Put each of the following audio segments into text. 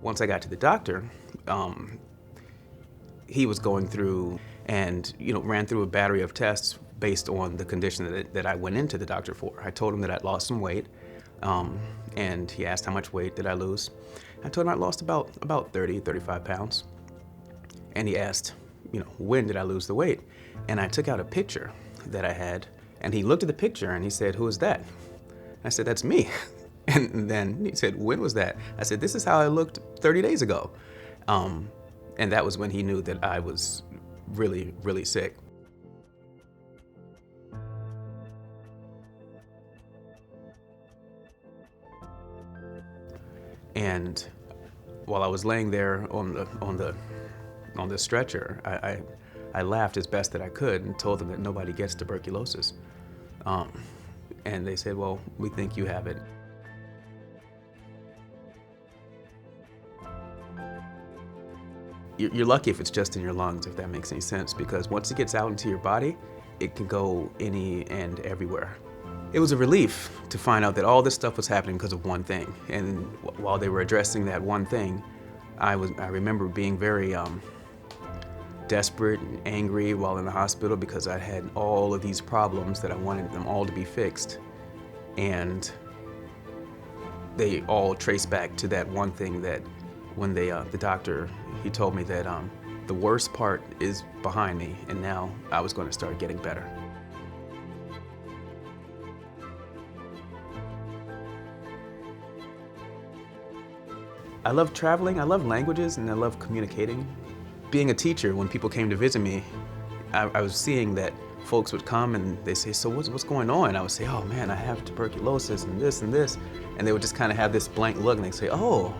Once I got to the doctor, he was going through and ran through a battery of tests based on the condition that I went into the doctor for. I told him that I'd lost some weight, and he asked how much weight did I lose. I told him I'd lost about 30, 35 pounds. And he asked, when did I lose the weight? And I took out a picture that I had, and he looked at the picture and he said, "Who is that?" I said, "That's me." And then he said, "When was that?" I said, "This is how I looked 30 days ago." And that was when he knew that I was really, really sick. And while I was laying there on the stretcher, I laughed as best that I could and told them that nobody gets tuberculosis. And they said, "Well, we think you have it." You're lucky if it's just in your lungs, if that makes any sense, because once it gets out into your body, it can go any and everywhere. It was a relief to find out that all this stuff was happening because of one thing. And while they were addressing that one thing, I remember being very desperate and angry while in the hospital because I had all of these problems that I wanted them all to be fixed. And they all trace back to that one thing that when the doctor, he told me that the worst part is behind me and now I was going to start getting better. I love traveling, I love languages, and I love communicating. Being a teacher, when people came to visit me, I was seeing that folks would come and they say, "So what's going on?" I would say, "Oh man, I have tuberculosis and this and this." And they would just kind of have this blank look and they'd say, "Oh,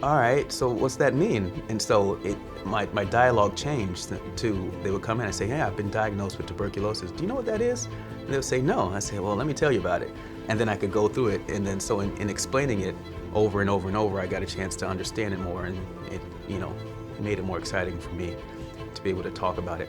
all right, so what's that mean?" And so my dialogue changed to, they would come in and say, "Hey, I've been diagnosed with tuberculosis. Do you know what that is?" And they would say, "No." I say, "Well, let me tell you about it." And then I could go through it. And then so in explaining it over and over and over, I got a chance to understand it more, and it made it more exciting for me to be able to talk about it.